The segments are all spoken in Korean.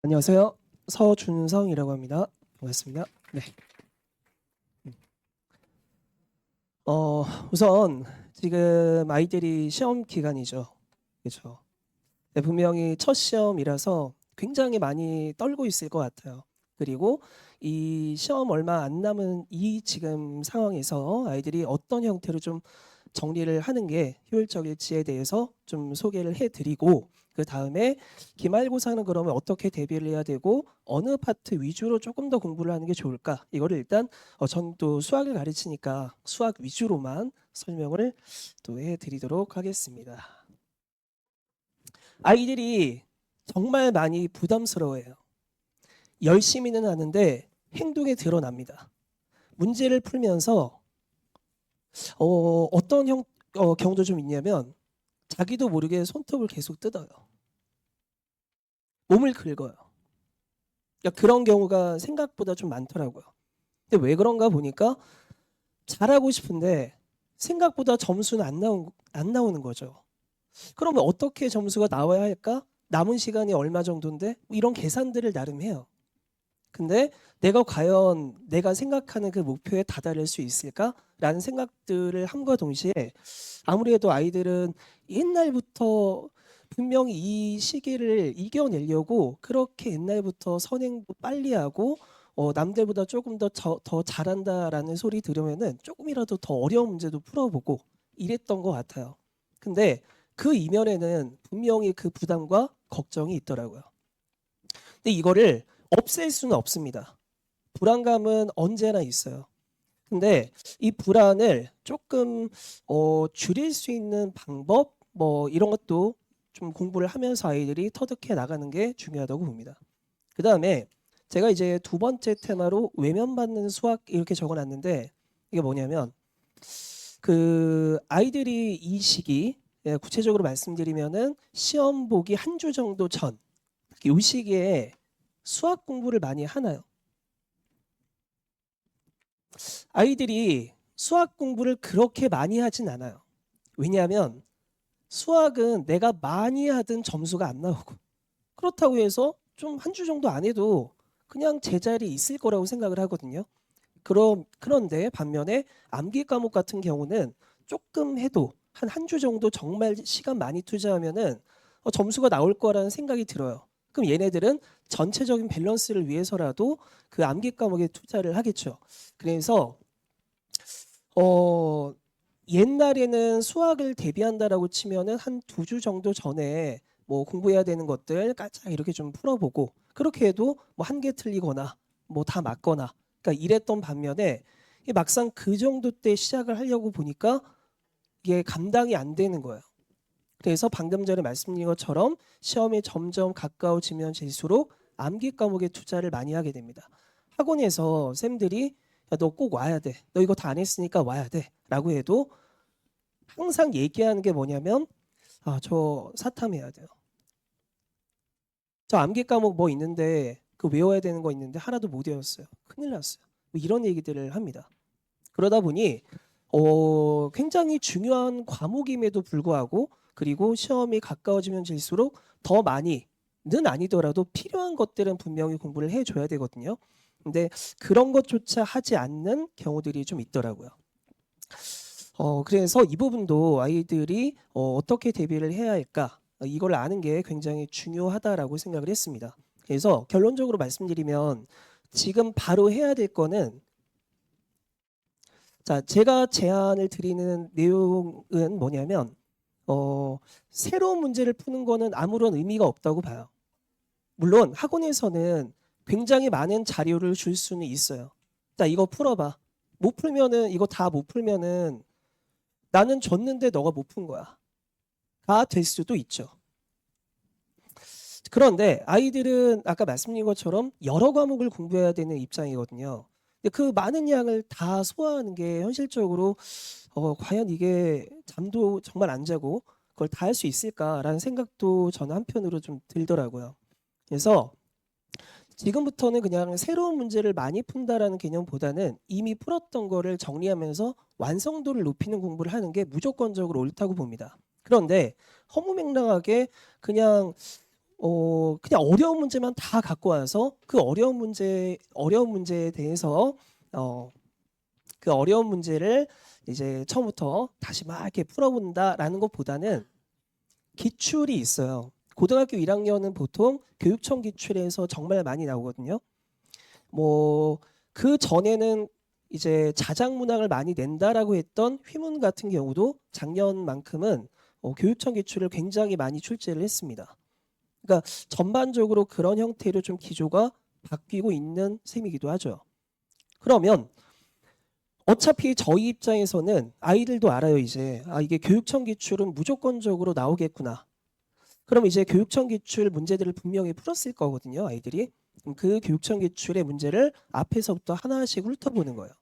안녕하세요. 서준성이라고 합니다. 반갑습니다. 네. 우선 지금 아이들이 시험 기간이죠. 그렇죠. 네, 분명히 첫 시험이라서 굉장히 많이 떨고 있을 것 같아요. 그리고 이 시험 얼마 안 남은 이 지금 상황에서 아이들이 어떤 형태로 좀 정리를 하는 게 효율적일지에 대해서 좀 소개를 해드리고, 그 다음에 기말고사는 그러면 어떻게 대비를 해야 되고 어느 파트 위주로 조금 더 공부를 하는 게 좋을까, 이거를 일단 전 또 수학을 가르치니까 수학 위주로만 설명을 또 해드리도록 하겠습니다. 아이들이 정말 많이 부담스러워해요. 열심히는 하는데 행동에 드러납니다. 문제를 풀면서 어떤 경우도 좀 있냐면 자기도 모르게 손톱을 계속 뜯어요. 몸을 긁어요. 그러니까 그런 경우가 생각보다 좀 많더라고요. 근데 왜 그런가 보니까 잘하고 싶은데 생각보다 점수는 안 나오는 거죠. 그러면 어떻게 점수가 나와야 할까? 남은 시간이 얼마 정도인데? 이런 계산들을 나름 해요. 근데 내가 과연 내가 생각하는 그 목표에 다다를 수 있을까라는 생각들을 함과 동시에, 아무래도 아이들은 옛날부터 분명히 이 시기를 이겨내려고 그렇게 옛날부터 선행도 빨리 하고 남들보다 조금 더 잘한다라는 소리 들으면은 조금이라도 더 어려운 문제도 풀어보고 이랬던 것 같아요. 근데 그 이면에는 분명히 그 부담과 걱정이 있더라고요. 근데 이거를 없앨 수는 없습니다. 불안감은 언제나 있어요. 근데 이 불안을 조금 줄일 수 있는 방법, 뭐 이런 것도 좀 공부를 하면서 아이들이 터득해 나가는 게 중요하다고 봅니다. 그 다음에 제가 이제 두 번째 테마로 외면받는 수학 이렇게 적어놨는데, 이게 뭐냐면 그 아이들이 이 시기, 구체적으로 말씀드리면은 시험 보기 한 주 정도 전, 이 시기에 수학 공부를 많이 하나요? 아이들이 수학 공부를 그렇게 많이 하진 않아요. 왜냐하면 수학은 내가 많이 하든 점수가 안 나오고, 그렇다고 해서 좀 한 주 정도 안 해도 그냥 제자리에 있을 거라고 생각을 하거든요. 그런데 반면에 암기 과목 같은 경우는 조금 해도 한 주 정도 정말 시간 많이 투자하면은 점수가 나올 거라는 생각이 들어요. 그럼 얘네들은 전체적인 밸런스를 위해서라도 그 암기 과목에 투자를 하겠죠. 그래서 어 옛날에는 수학을 대비한다라고 치면은 한 두 주 정도 전에 뭐 공부해야 되는 것들 깔짝 이렇게 좀 풀어보고, 그렇게 해도 뭐 한 개 틀리거나 뭐 다 맞거나, 그러니까 이랬던 반면에 이게 막상 그 정도 때 시작을 하려고 보니까 이게 감당이 안 되는 거예요. 그래서 방금 전에 말씀드린 것처럼 시험이 점점 가까워지면 질수록 암기 과목에 투자를 많이 하게 됩니다. 학원에서 쌤들이 야, 너 꼭 와야 돼. 너 이거 다 안 했으니까 와야 돼. 라고 해도 항상 얘기하는 게 뭐냐면 저 사탐해야 돼요. 저 암기 과목 뭐 있는데 그 외워야 되는 거 있는데 하나도 못 외웠어요. 큰일 났어요. 뭐 이런 얘기들을 합니다. 그러다 보니 굉장히 중요한 과목임에도 불구하고, 그리고 시험이 가까워지면 질수록 더 많이는 아니더라도 필요한 것들은 분명히 공부를 해줘야 되거든요. 근데 그런 것조차 하지 않는 경우들이 좀 있더라고요. 그래서 이 부분도 아이들이 어떻게 대비를 해야 할까, 이걸 아는 게 굉장히 중요하다라고 생각을 했습니다. 그래서 결론적으로 말씀드리면 지금 바로 해야 될 거는, 자, 제가 제안을 드리는 내용은 뭐냐면 새로운 문제를 푸는 거는 아무런 의미가 없다고 봐요. 물론 학원에서는 굉장히 많은 자료를 줄 수는 있어요. 자, 이거 풀어봐. 못 풀면은, 이거 다 못 풀면은 나는 줬는데 너가 못 푼 거야. 가 될 수도 있죠. 그런데 아이들은 아까 말씀드린 것처럼 여러 과목을 공부해야 되는 입장이거든요. 근데 그 많은 양을 다 소화하는 게 현실적으로 과연 이게 잠도 정말 안 자고 그걸 다 할 수 있을까라는 생각도 저는 한편으로 좀 들더라고요. 그래서 지금부터는 그냥 새로운 문제를 많이 푼다라는 개념보다는 이미 풀었던 거를 정리하면서 완성도를 높이는 공부를 하는 게 무조건적으로 옳다고 봅니다. 그런데 허무맹랑하게 그냥 그냥 어려운 문제만 다 갖고 와서 그 어려운 문제에 대해서 그 어려운 문제를 이제 처음부터 다시 막 이렇게 풀어본다라는 것보다는 기출이 있어요. 고등학교 1학년은 보통 교육청 기출에서 정말 많이 나오거든요. 뭐 그 전에는 이제 자작 문항을 많이 낸다라고 했던 휘문 같은 경우도 작년만큼은 교육청 기출을 굉장히 많이 출제를 했습니다. 그러니까 전반적으로 그런 형태로 좀 기조가 바뀌고 있는 셈이기도 하죠. 그러면 어차피 저희 입장에서는 아이들도 알아요. 이제 이게 교육청 기출은 무조건적으로 나오겠구나. 그럼 이제 교육청 기출 문제들을 분명히 풀었을 거거든요. 아이들이. 그럼 그 교육청 기출의 문제를 앞에서부터 하나씩 훑어보는 거예요.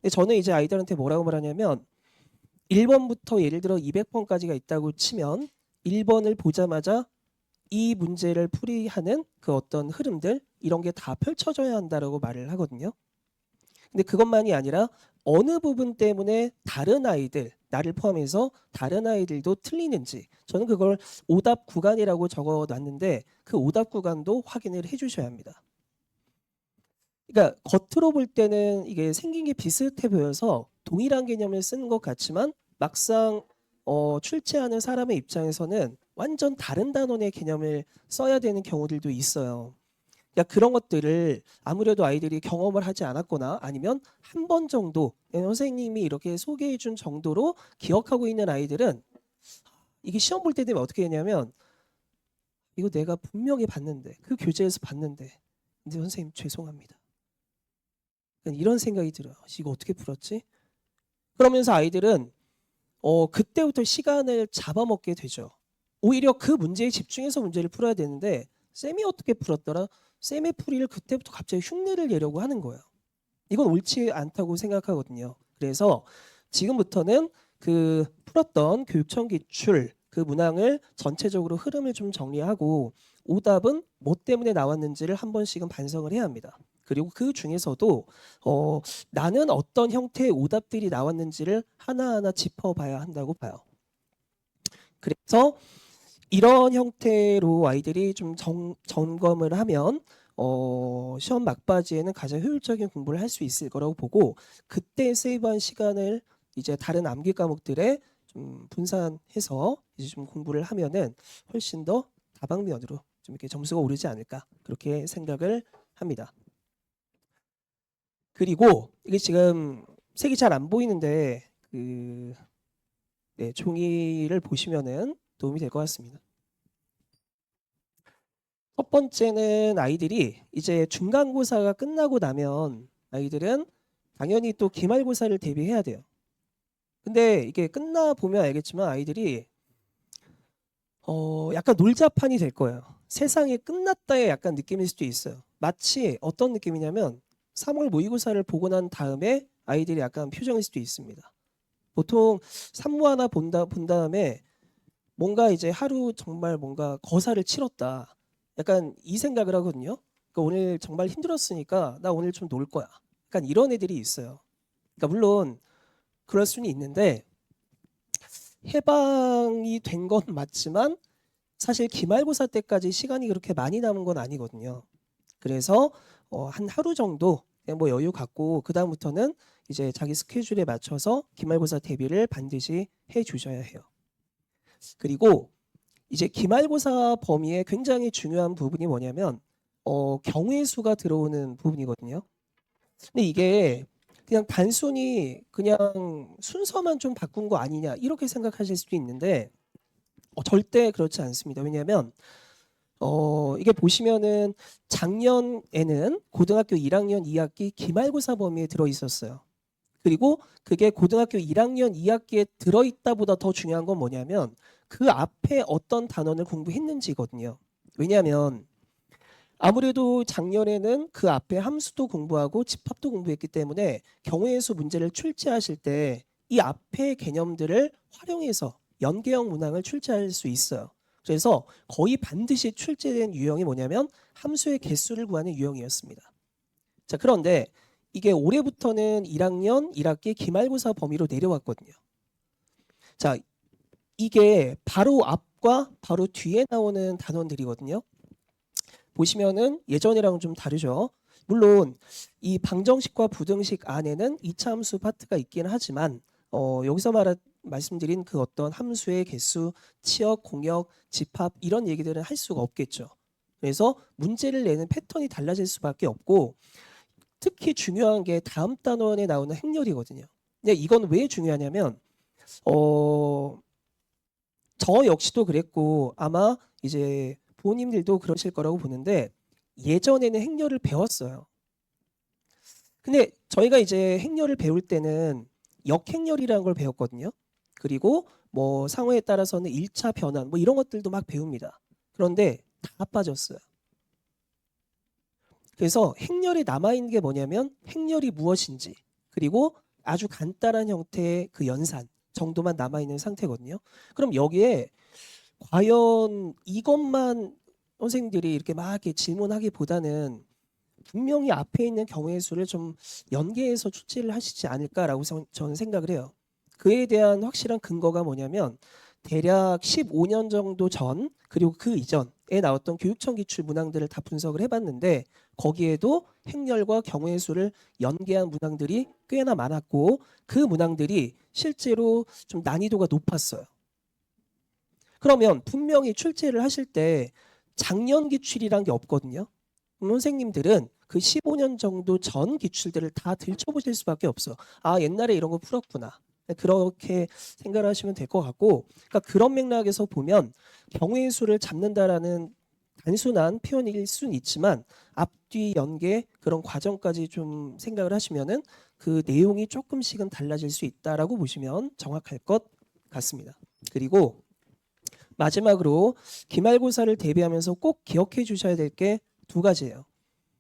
근데 저는 이제 아이들한테 뭐라고 말하냐면 1번부터 예를 들어 200번까지가 있다고 치면 1번을 보자마자 이 문제를 풀이하는 그 어떤 흐름들 이런 게 다 펼쳐져야 한다라고 말을 하거든요. 근데 그것만이 아니라 어느 부분 때문에 다른 아이들, 나를 포함해서 다른 아이들도 틀리는지 저는 그걸 오답 구간이라고 적어놨는데 그 오답 구간도 확인을 해주셔야 합니다. 그러니까 겉으로 볼 때는 이게 생긴 게 비슷해 보여서 동일한 개념을 쓰는 것 같지만 막상 출제하는 사람의 입장에서는 완전 다른 단원의 개념을 써야 되는 경우들도 있어요. 그러니까 그런 것들을 아무래도 아이들이 경험을 하지 않았거나 아니면 한 번 정도 선생님이 이렇게 소개해 준 정도로 기억하고 있는 아이들은 이게 시험 볼 때 되면 어떻게 되냐면 이거 내가 분명히 봤는데 그 교재에서 봤는데 근데 선생님 죄송합니다. 이런 생각이 들어요. 이거 어떻게 풀었지? 그러면서 아이들은 그때부터 시간을 잡아먹게 되죠. 오히려 그 문제에 집중해서 문제를 풀어야 되는데 쌤이 어떻게 풀었더라? 쌤의 풀이를 그때부터 갑자기 흉내를 내려고 하는 거예요. 이건 옳지 않다고 생각하거든요. 그래서 지금부터는 그 풀었던 교육청 기출 그 문항을 전체적으로 흐름을 좀 정리하고 오답은 뭐 때문에 나왔는지를 한 번씩은 반성을 해야 합니다. 그리고 그 중에서도 나는 어떤 형태의 오답들이 나왔는지를 하나하나 짚어봐야 한다고 봐요. 그래서 이런 형태로 아이들이 좀 점검을 하면 시험 막바지에는 가장 효율적인 공부를 할 수 있을 거라고 보고 그때 세이브한 시간을 이제 다른 암기 과목들에 좀 분산해서 이제 좀 공부를 하면은 훨씬 더 다방면으로 좀 이렇게 점수가 오르지 않을까 그렇게 생각을 합니다. 그리고 이게 지금 색이 잘 안 보이는데 종이를 보시면은 도움이 될 것 같습니다. 첫 번째는 아이들이 이제 중간고사가 끝나고 나면 아이들은 당연히 또 기말고사를 대비해야 돼요. 근데 이게 끝나 보면 알겠지만 아이들이 약간 놀자판이 될 거예요. 세상이 끝났다의 약간 느낌일 수도 있어요. 마치 어떤 느낌이냐면 3월 모의고사를 보고 난 다음에 아이들이 약간 표정일 수도 있습니다. 보통 산모 하나 본 다음에 뭔가 이제 하루 정말 뭔가 거사를 치렀다. 약간 이 생각을 하거든요. 그러니까 오늘 정말 힘들었으니까 나 오늘 좀 놀 거야. 약간 이런 애들이 있어요. 그러니까 물론 그럴 수는 있는데 해방이 된 건 맞지만 사실 기말고사 때까지 시간이 그렇게 많이 남은 건 아니거든요. 그래서 한 하루 정도 뭐 여유 갖고 그 다음부터는 이제 자기 스케줄에 맞춰서 기말고사 대비를 반드시 해 주셔야 해요. 그리고 이제 기말고사 범위에 굉장히 중요한 부분이 뭐냐면 경우의 수가 들어오는 부분이거든요. 근데 이게 그냥 단순히 그냥 순서만 좀 바꾼 거 아니냐 이렇게 생각하실 수도 있는데 절대 그렇지 않습니다. 왜냐하면 이게 보시면은 작년에는 고등학교 1학년 2학기 기말고사 범위에 들어 있었어요. 그리고 그게 고등학교 1학년 2학기에 들어있다보다 더 중요한 건 뭐냐면 그 앞에 어떤 단원을 공부했는지거든요. 왜냐하면 아무래도 작년에는 그 앞에 함수도 공부하고 집합도 공부했기 때문에 경우의 수 문제를 출제하실 때 이 앞에 개념들을 활용해서 연계형 문항을 출제할 수 있어요. 그래서 거의 반드시 출제된 유형이 뭐냐면 함수의 개수를 구하는 유형이었습니다. 자, 그런데 이게 올해부터는 1학년 1학기 기말고사 범위로 내려왔거든요. 자, 이게 바로 부등식과 바로 뒤에 나오는 단원들이거든요. 보시면은 예전이랑 좀 다르죠. 물론 이 방정식과 부등식 안에는 이차함수 파트가 있긴 하지만 여기서 말씀드린 그 어떤 함수의 개수, 치역, 공역, 집합 이런 얘기들은 할 수가 없겠죠. 그래서 문제를 내는 패턴이 달라질 수밖에 없고 특히 중요한 게 다음 단원에 나오는 행렬이거든요. 근데 이건 왜 중요하냐면 저 역시도 그랬고 아마 이제 부모님들도 그러실 거라고 보는데 예전에는 행렬을 배웠어요. 근데 저희가 이제 행렬을 배울 때는 역행렬이라는 걸 배웠거든요. 그리고 뭐 상호에 따라서는 1차 변환 뭐 이런 것들도 막 배웁니다. 그런데 다 빠졌어요. 그래서 행렬이 남아있는 게 뭐냐면 행렬이 무엇인지 그리고 아주 간단한 형태의 그 연산 정도만 남아있는 상태거든요. 그럼 여기에 과연 이것만 선생님들이 이렇게 막 이렇게 질문하기보다는 분명히 앞에 있는 경우의 수를 좀 연계해서 출제를 하시지 않을까라고 저는 생각을 해요. 그에 대한 확실한 근거가 뭐냐면 대략 15년 정도 전 그리고 그 이전에 나왔던 교육청 기출 문항들을 다 분석을 해봤는데 거기에도 행렬과 경우의 수를 연계한 문항들이 꽤나 많았고 그 문항들이 실제로 좀 난이도가 높았어요. 그러면 분명히 출제를 하실 때 작년 기출이란 게 없거든요. 선생님들은 그 15년 정도 전 기출들을 다 들춰보실 수밖에 없어. 아, 옛날에 이런 거 풀었구나. 그렇게 생각을 하시면 될 것 같고, 그러니까 그런 맥락에서 보면 경우의 수를 잡는다라는 단순한 표현일 수는 있지만 앞뒤 연계 그런 과정까지 좀 생각을 하시면은 그 내용이 조금씩은 달라질 수 있다라고 보시면 정확할 것 같습니다. 그리고 마지막으로 기말고사를 대비하면서 꼭 기억해 주셔야 될 게 두 가지예요.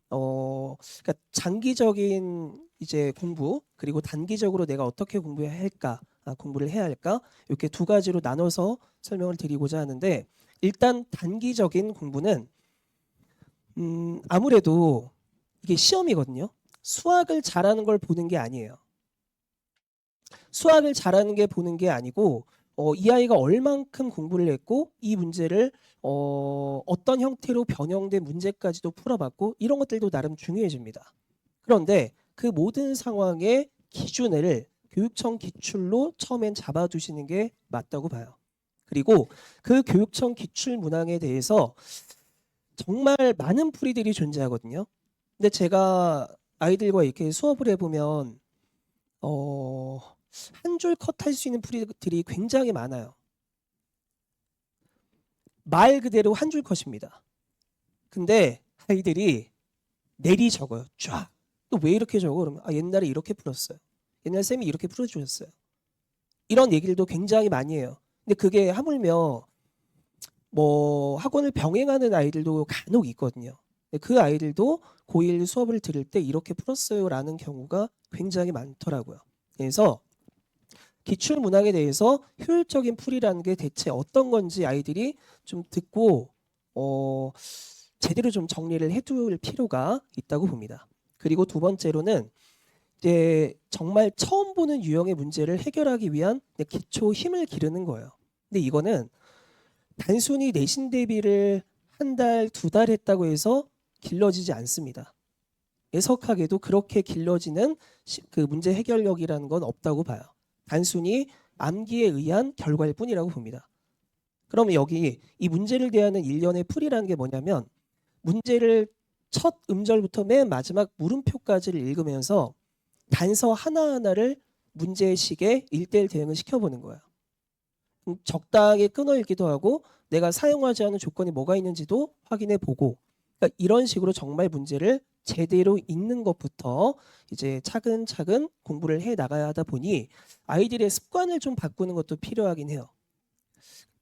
그러니까 장기적인 이제 공부 그리고 단기적으로 내가 어떻게 공부해야 할까, 공부를 해야 할까 이렇게 두 가지로 나눠서 설명을 드리고자 하는데 일단 단기적인 공부는 아무래도 이게 시험이거든요. 수학을 잘하는 걸 보는 게 아니에요. 수학을 잘하는 게 보는 게 아니고 이 아이가 얼만큼 공부를 했고 이 문제를 어떤 형태로 변형된 문제까지도 풀어봤고 이런 것들도 나름 중요해집니다. 그런데 그 모든 상황의 기준을 교육청 기출로 처음엔 잡아두시는 게 맞다고 봐요. 그리고 그 교육청 기출 문항에 대해서 정말 많은 풀이들이 존재하거든요. 근데 제가 아이들과 이렇게 수업을 해보면 한 줄 컷할 수 있는 풀이들이 굉장히 많아요. 말 그대로 한 줄 컷입니다. 근데 아이들이 내리 적어요. 쫙. 또 왜 이렇게 적어? 그러면 옛날에 이렇게 풀었어요. 옛날 쌤이 이렇게 풀어주셨어요. 이런 얘기들도 굉장히 많이 해요. 근데 그게 하물며 뭐 학원을 병행하는 아이들도 간혹 있거든요. 그 아이들도 고1 수업을 들을 때 이렇게 풀었어요라는 경우가 굉장히 많더라고요. 그래서 기출 문항에 대해서 효율적인 풀이라는 게 대체 어떤 건지 아이들이 좀 듣고 제대로 좀 정리를 해둘 필요가 있다고 봅니다. 그리고 두 번째로는 이제 정말 처음 보는 유형의 문제를 해결하기 위한 기초 힘을 기르는 거예요. 근데 이거는 단순히 내신 대비를 한 달, 두 달 했다고 해서 길러지지 않습니다. 애석하게도 그렇게 길러지는 그 문제 해결력이라는 건 없다고 봐요. 단순히 암기에 의한 결과일 뿐이라고 봅니다. 그러면 여기 이 문제를 대하는 일련의 풀이라는 게 뭐냐면 문제를 첫 음절부터 맨 마지막 물음표까지를 읽으면서 단서 하나하나를 문제식에 1대1 대응을 시켜보는 거예요. 적당히 끊어 읽기도 하고 내가 사용하지 않은 조건이 뭐가 있는지도 확인해 보고 그러니까 이런 식으로 정말 문제를 제대로 읽는 것부터 이제 차근차근 공부를 해 나가야 하다 보니 아이들의 습관을 좀 바꾸는 것도 필요하긴 해요.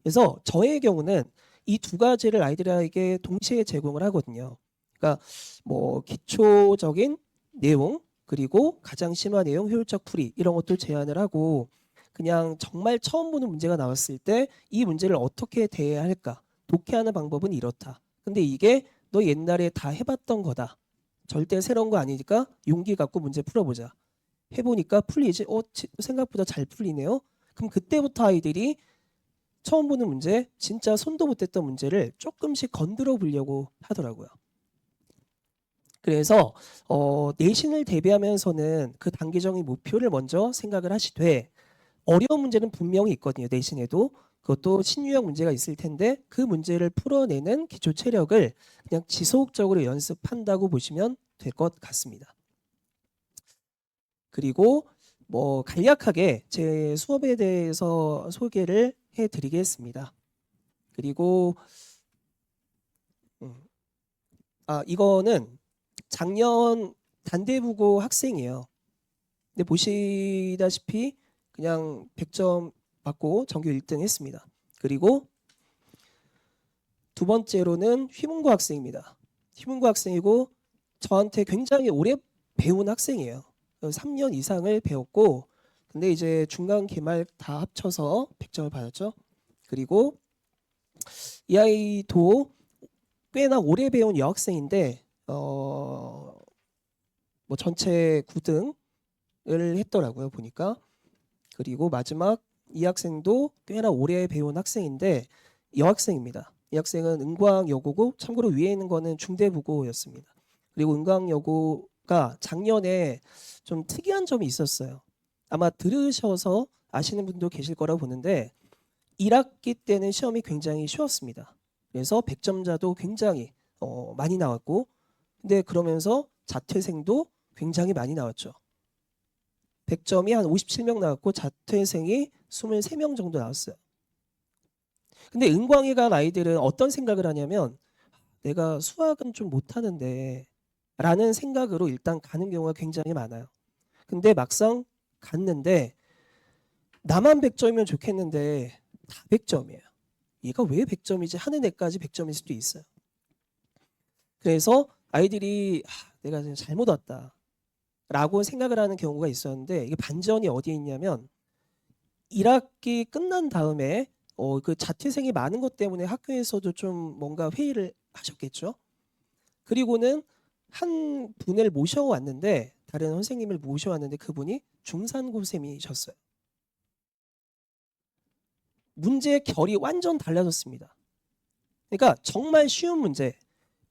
그래서 저의 경우는 이 두 가지를 아이들에게 동시에 제공을 하거든요. 그러니까 뭐 기초적인 내용 그리고 가장 심한 내용 효율적 풀이 이런 것도 제안을 하고 그냥 정말 처음 보는 문제가 나왔을 때 이 문제를 어떻게 대해야 할까? 독해하는 방법은 이렇다. 근데 이게 너 옛날에 다 해봤던 거다. 절대 새로운 거 아니니까 용기 갖고 문제 풀어보자. 해보니까 풀리지? 생각보다 잘 풀리네요. 그럼 그때부터 아이들이 처음 보는 문제, 진짜 손도 못 댔던 문제를 조금씩 건드려 보려고 하더라고요. 그래서 내신을 대비하면서는 그 단기적인 목표를 먼저 생각을 하시되 어려운 문제는 분명히 있거든요. 내신에도. 그것도 신유형 문제가 있을 텐데 그 문제를 풀어내는 기초 체력을 그냥 지속적으로 연습한다고 보시면 될 것 같습니다. 그리고 뭐 간략하게 제 수업에 대해서 소개를 해드리겠습니다. 그리고 이거는 작년 단대부고 학생이에요. 근데 보시다시피 그냥 100점 받고 전교 1등 했습니다. 그리고 두 번째로는 휘문고 학생입니다. 휘문고 학생이고 저한테 굉장히 오래 배운 학생이에요. 3년 이상을 배웠고 근데 이제 중간 기말 다 합쳐서 100점을 받았죠. 그리고 이 아이도 꽤나 오래 배운 여학생인데 뭐 전체 9등을 했더라고요 보니까. 그리고 마지막 이 학생도 꽤나 오래 배운 학생인데 여학생입니다. 이 학생은 은광여고고 참고로 위에 있는 거는 중대부고였습니다. 그리고 은광여고가 작년에 좀 특이한 점이 있었어요. 아마 들으셔서 아시는 분도 계실 거라고 보는데 1학기 때는 시험이 굉장히 쉬웠습니다. 그래서 100점자도 굉장히 많이 나왔고 근데 그러면서 자퇴생도 굉장히 많이 나왔죠. 100점이 한 57명 나왔고 자퇴생이 23명 정도 나왔어요. 근데 은광에 간 아이들은 어떤 생각을 하냐면 내가 수학은 좀 못하는데 라는 생각으로 일단 가는 경우가 굉장히 많아요. 근데 막상 갔는데 나만 100점이면 좋겠는데 다 100점이에요. 얘가 왜 100점이지 하는 애까지 100점일 수도 있어요. 그래서 아이들이 내가 잘못 왔다 라고 생각을 하는 경우가 있었는데 이게 반전이 어디에 있냐면 1학기 끝난 다음에 그 자퇴생이 많은 것 때문에 학교에서도 좀 뭔가 회의를 하셨겠죠. 그리고는 한 분을 모셔왔는데 다른 선생님을 모셔왔는데 그분이 중산고sem이셨어요. 문제의 결이 완전 달라졌습니다. 그러니까 정말 쉬운 문제,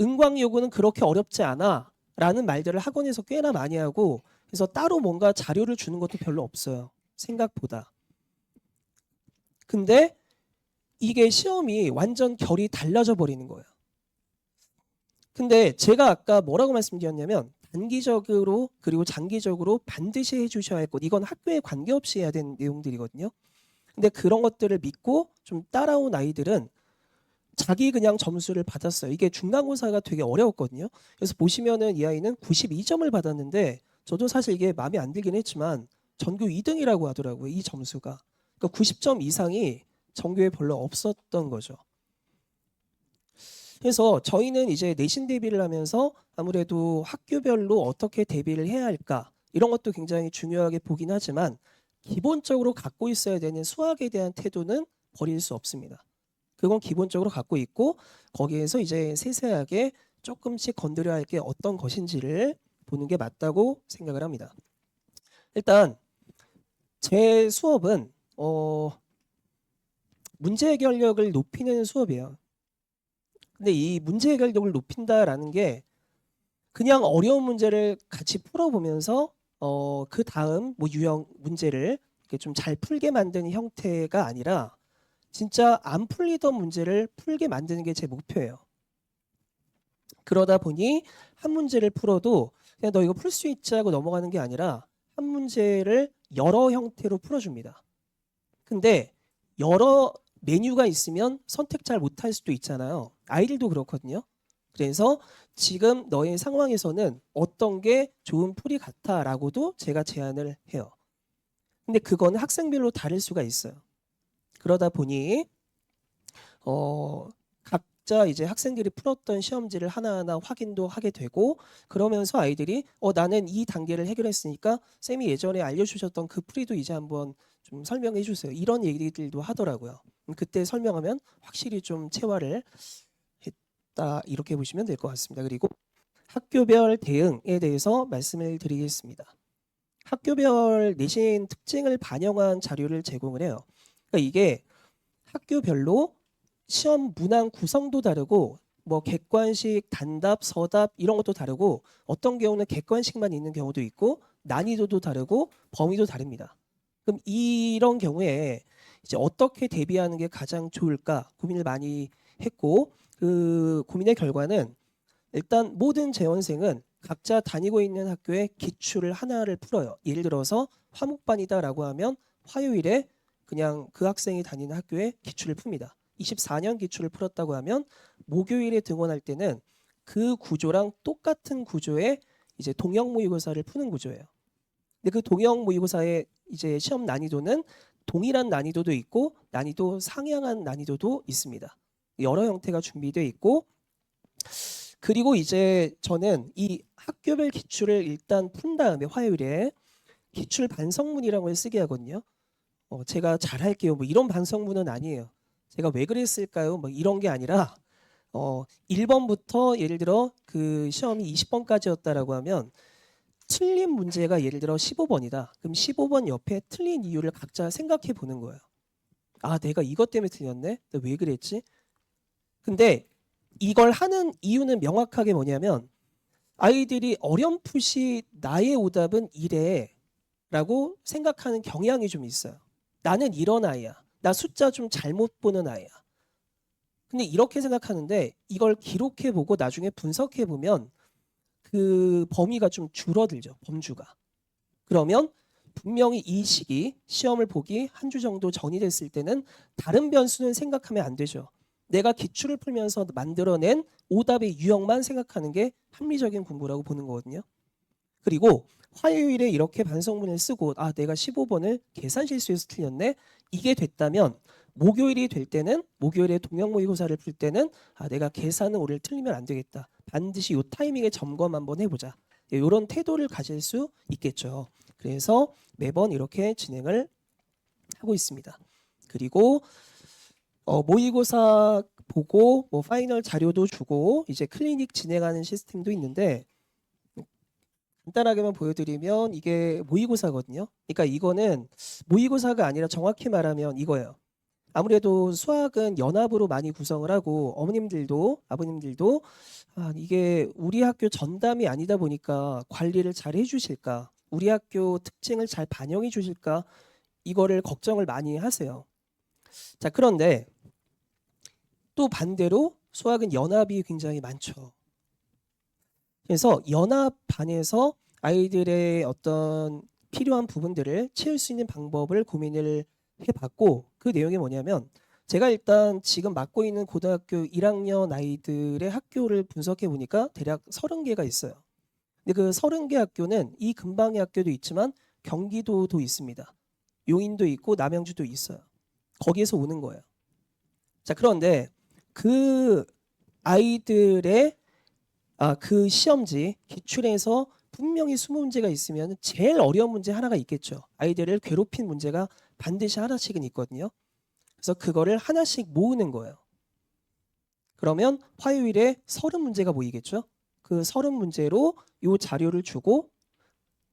은광여고는 그렇게 어렵지 않아 라는 말들을 학원에서 꽤나 많이 하고 그래서 따로 뭔가 자료를 주는 것도 별로 없어요. 생각보다. 근데 이게 시험이 완전 결이 달라져 버리는 거예요. 근데 제가 아까 뭐라고 말씀드렸냐면 단기적으로 그리고 장기적으로 반드시 해주셔야 할 것, 이건 학교에 관계없이 해야 되는 내용들이거든요. 근데 그런 것들을 믿고 좀 따라온 아이들은 자기 그냥 점수를 받았어요. 이게 중간고사가 되게 어려웠거든요. 그래서 보시면은 이 아이는 92점을 받았는데 저도 사실 이게 마음에 안 들긴 했지만 전교 2등이라고 하더라고요. 이 점수가. 그러니까 90점 이상이 전교에 별로 없었던 거죠. 그래서 저희는 이제 내신 대비를 하면서 아무래도 학교별로 어떻게 대비를 해야 할까 이런 것도 굉장히 중요하게 보긴 하지만 기본적으로 갖고 있어야 되는 수학에 대한 태도는 버릴 수 없습니다. 그건 기본적으로 갖고 있고 거기에서 이제 세세하게 조금씩 건드려야 할 게 어떤 것인지를 보는 게 맞다고 생각을 합니다. 일단 제 수업은 문제 해결력을 높이는 수업이에요. 근데 이 문제 해결력을 높인다라는 게 그냥 어려운 문제를 같이 풀어보면서 그 다음 뭐 유형 문제를 좀 잘 풀게 만드는 형태가 아니라 진짜 안 풀리던 문제를 풀게 만드는 게 제 목표예요. 그러다 보니 한 문제를 풀어도 그냥 너 이거 풀 수 있지 하고 넘어가는 게 아니라 한 문제를 여러 형태로 풀어줍니다. 근데 여러 메뉴가 있으면 선택 잘 못할 수도 있잖아요. 아이들도 그렇거든요. 그래서 지금 너의 상황에서는 어떤 게 좋은 풀이 같아라고도 제가 제안을 해요. 근데 그거는 학생별로 다를 수가 있어요. 그러다 보니 각자 이제 학생들이 풀었던 시험지를 하나하나 확인도 하게 되고 그러면서 아이들이 나는 이 단계를 해결했으니까 쌤이 예전에 알려주셨던 그 풀이도 이제 한번 좀 설명해 주세요. 이런 얘기들도 하더라고요. 그때 설명하면 확실히 좀 체화를 했다 이렇게 보시면 될 것 같습니다. 그리고 학교별 대응에 대해서 말씀을 드리겠습니다. 학교별 내신 특징을 반영한 자료를 제공을 해요. 그러니까 이게 학교별로 시험 문항 구성도 다르고 뭐 객관식, 단답, 서답 이런 것도 다르고 어떤 경우는 객관식만 있는 경우도 있고 난이도도 다르고 범위도 다릅니다. 그럼 이런 경우에 이제 어떻게 대비하는 게 가장 좋을까 고민을 많이 했고 그 고민의 결과는 일단 모든 재원생은 각자 다니고 있는 학교의 기출을 하나를 풀어요. 예를 들어서 화목반이다라고 하면 화요일에 그냥 그 학생이 다니는 학교에 기출을 풉니다. 24년 기출을 풀었다고 하면 목요일에 등원할 때는 그 구조랑 똑같은 구조의 이제 동형 모의고사를 푸는 구조예요. 근데 그 동형 모의고사의 이제 시험 난이도는 동일한 난이도도 있고 난이도 상향한 난이도도 있습니다. 여러 형태가 준비되어 있고 그리고 이제 저는 이 학교별 기출을 일단 푼 다음에 화요일에 기출 반성문이라는 걸 쓰게 하거든요. 제가 잘할게요. 뭐 이런 반성문은 아니에요. 제가 왜 그랬을까요? 뭐 이런 게 아니라 1번부터 예를 들어 그 시험이 20번까지였다라고 하면 틀린 문제가 예를 들어 15번이다. 그럼 15번 옆에 틀린 이유를 각자 생각해 보는 거예요. 아, 내가 이것 때문에 틀렸네? 내가 왜 그랬지? 근데 이걸 하는 이유는 명확하게 뭐냐면 아이들이 어렴풋이 나의 오답은 이래 라고 생각하는 경향이 좀 있어요. 나는 이런 아이야. 나 숫자 좀 잘못 보는 아이야. 근데 이렇게 생각하는데 이걸 기록해보고 나중에 분석해보면 그 범위가 좀 줄어들죠. 범주가. 그러면 분명히 이 시기 시험을 보기 한 주 정도 전이 됐을 때는 다른 변수는 생각하면 안 되죠. 내가 기출을 풀면서 만들어낸 오답의 유형만 생각하는 게 합리적인 공부라고 보는 거거든요. 그리고 화요일에 이렇게 반성문을 쓰고 아 내가 15번을 계산 실수해서 틀렸네 이게 됐다면 목요일이 될 때는 목요일에 동형 모의고사를 풀 때는 아 내가 계산은 오늘 틀리면 안 되겠다 반드시 이 타이밍에 점검 한번 해보자 이런 태도를 가질 수 있겠죠. 그래서 매번 이렇게 진행을 하고 있습니다. 그리고 모의고사 보고 뭐 파이널 자료도 주고 이제 클리닉 진행하는 시스템도 있는데 간단하게만 보여드리면 이게 모의고사거든요. 그러니까 이거는 모의고사가 아니라 정확히 말하면 이거예요. 아무래도 수학은 연합으로 많이 구성을 하고 어머님들도 아버님들도 아, 이게 우리 학교 전담이 아니다 보니까 관리를 잘 해주실까 우리 학교 특징을 잘 반영해 주실까 이거를 걱정을 많이 하세요. 자 그런데 또 반대로 수학은 연합이 굉장히 많죠. 그래서 연합반에서 아이들의 어떤 필요한 부분들을 채울 수 있는 방법을 고민을 해봤고 그 내용이 뭐냐면 제가 일단 지금 맡고 있는 고등학교 1학년 아이들의 학교를 분석해 보니까 대략 30개가 있어요. 근데 그 30개 학교는 이 근방의 학교도 있지만 경기도도 있습니다. 용인도 있고 남양주도 있어요. 거기에서 오는 거예요. 자 그런데 그 아이들의 그 시험지 기출에서 분명히 20문제가 있으면 제일 어려운 문제 하나가 있겠죠. 아이들을 괴롭힌 문제가 반드시 하나씩은 있거든요. 그래서 그거를 하나씩 모으는 거예요. 그러면 화요일에 30문제가 모이겠죠. 그 30문제로 이 자료를 주고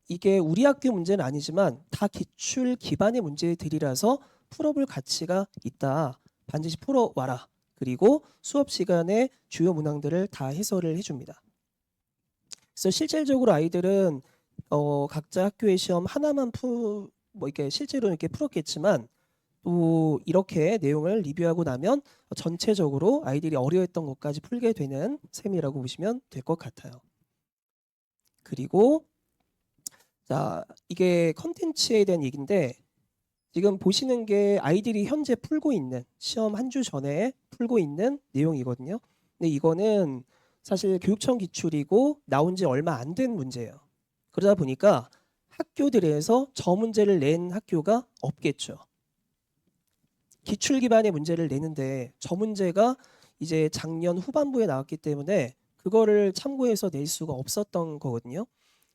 이게 우리 학교 문제는 아니지만 다 기출 기반의 문제들이라서 풀어볼 가치가 있다. 반드시 풀어와라. 그리고 수업 시간에 주요 문항들을 다 해설을 해줍니다. 그래서 실질적으로 아이들은 각자 학교의 시험 하나만 뭐 이렇게 실제로 이렇게 풀었겠지만 또 이렇게 내용을 리뷰하고 나면 전체적으로 아이들이 어려웠던 것까지 풀게 되는 셈이라고 보시면 될 것 같아요. 그리고 자 이게 컨텐츠에 대한 얘기인데 지금 보시는 게 아이들이 현재 풀고 있는 시험 한 주 전에 풀고 있는 내용이거든요. 근데 이거는 사실 교육청 기출이고 나온 지 얼마 안 된 문제예요. 그러다 보니까 학교들에서 저 문제를 낸 학교가 없겠죠. 기출 기반의 문제를 내는데 저 문제가 이제 작년 후반부에 나왔기 때문에 그거를 참고해서 낼 수가 없었던 거거든요.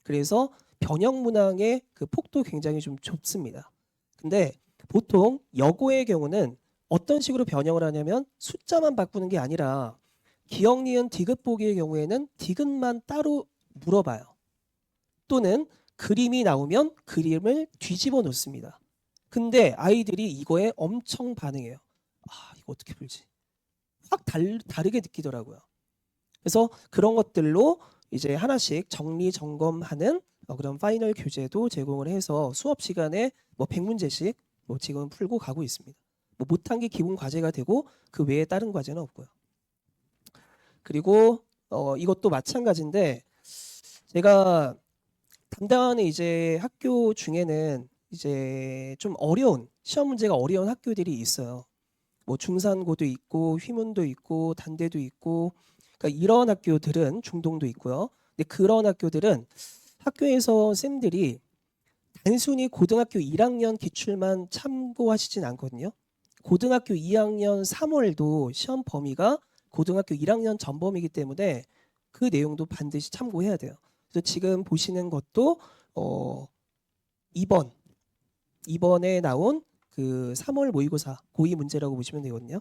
그래서 변형 문항의 그 폭도 굉장히 좀 좁습니다. 근데 보통 여고의 경우는 어떤 식으로 변형을 하냐면 숫자만 바꾸는 게 아니라 기억, 니은, 디귿 보기의 경우에는 디귿만 따로 물어봐요. 또는 그림이 나오면 그림을 뒤집어 놓습니다. 근데 아이들이 이거에 엄청 반응해요. 이거 어떻게 풀지? 확 다르게 느끼더라고요. 그래서 그런 것들로 이제 하나씩 정리 점검하는 그런 파이널 교재도 제공을 해서 수업 시간에 뭐 100문제씩 뭐 지금 풀고 가고 있습니다. 뭐 못한 게 기본 과제가 되고 그 외에 다른 과제는 없고요. 그리고 이것도 마찬가지인데 제가 담당하는 이제 학교 중에는 이제 좀 어려운 시험 문제가 어려운 학교들이 있어요. 뭐 중산고도 있고 휘문도 있고 단대도 있고 그러니까 이런 학교들은 중동도 있고요. 근데 그런 학교들은 학교에서 쌤들이 단순히 고등학교 1학년 기출만 참고하시진 않거든요. 고등학교 2학년 3월도 시험 범위가 고등학교 1학년 전범이기 때문에 그 내용도 반드시 참고해야 돼요. 그래서 지금 보시는 것도 2번에 나온 그 3월 모의고사 고2 문제라고 보시면 되거든요.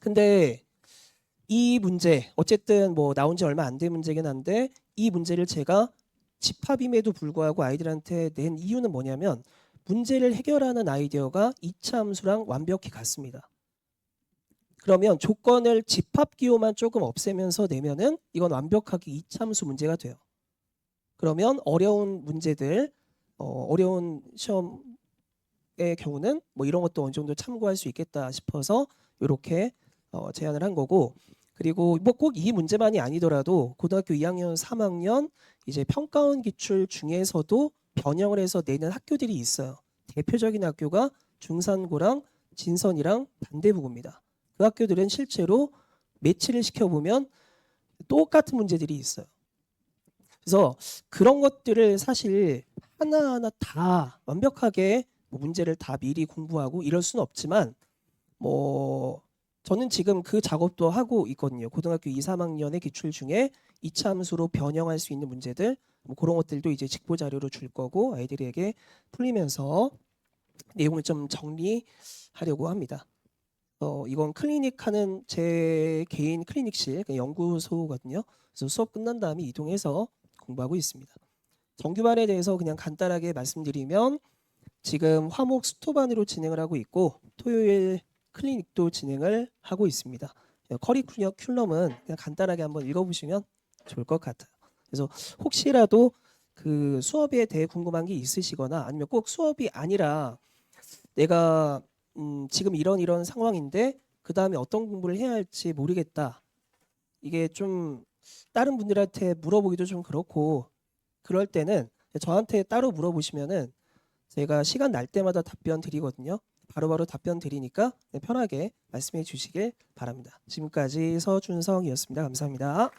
근데 이 문제 어쨌든 뭐 나온 지 얼마 안 된 문제긴 한데 이 문제를 제가 집합임에도 불구하고 아이들한테 낸 이유는 뭐냐면 문제를 해결하는 아이디어가 2차 함수랑 완벽히 같습니다. 그러면 조건을 집합 기호만 조금 없애면서 내면은 이건 완벽하게 2차 함수 문제가 돼요. 그러면 어려운 문제들, 어려운 시험의 경우는 뭐 이런 것도 어느 정도 참고할 수 있겠다 싶어서 이렇게 제안을 한 거고, 그리고 뭐 꼭 이 문제만이 아니더라도 고등학교 2학년, 3학년 이제 평가원 기출 중에서도 변형을 해서 내는 학교들이 있어요. 대표적인 학교가 중산고랑 진선이랑 단대부고입니다. 그 학교들은 실제로 매치를 시켜보면 똑같은 문제들이 있어요. 그래서 그런 것들을 사실 하나하나 다 완벽하게 뭐 문제를 다 미리 공부하고 이럴 수는 없지만 뭐 저는 지금 그 작업도 하고 있거든요. 고등학교 2, 3학년의 기출 중에 2차 함수로 변형할 수 있는 문제들 뭐 그런 것들도 이제 직보 자료로 줄 거고 아이들에게 풀리면서 내용을 좀 정리하려고 합니다. 이건 클리닉 하는 제 개인 클리닉실 연구소거든요. 그래서 수업 끝난 다음에 이동해서 공부하고 있습니다. 정규반에 대해서 그냥 간단하게 말씀드리면 지금 화목 수토반으로 진행을 하고 있고 토요일 클리닉도 진행을 하고 있습니다. 커리큘럼은 그냥 간단하게 한번 읽어보시면 좋을 것 같아요. 그래서 혹시라도 그 수업에 대해 궁금한 게 있으시거나 아니면 꼭 수업이 아니라 내가 지금 이런 상황인데 그 다음에 어떤 공부를 해야 할지 모르겠다. 이게 좀 다른 분들한테 물어보기도 좀 그렇고 그럴 때는 저한테 따로 물어보시면은 제가 시간 날 때마다 답변 드리거든요. 바로바로 답변 드리니까 편하게 말씀해 주시길 바랍니다. 지금까지 서준성이었습니다. 감사합니다.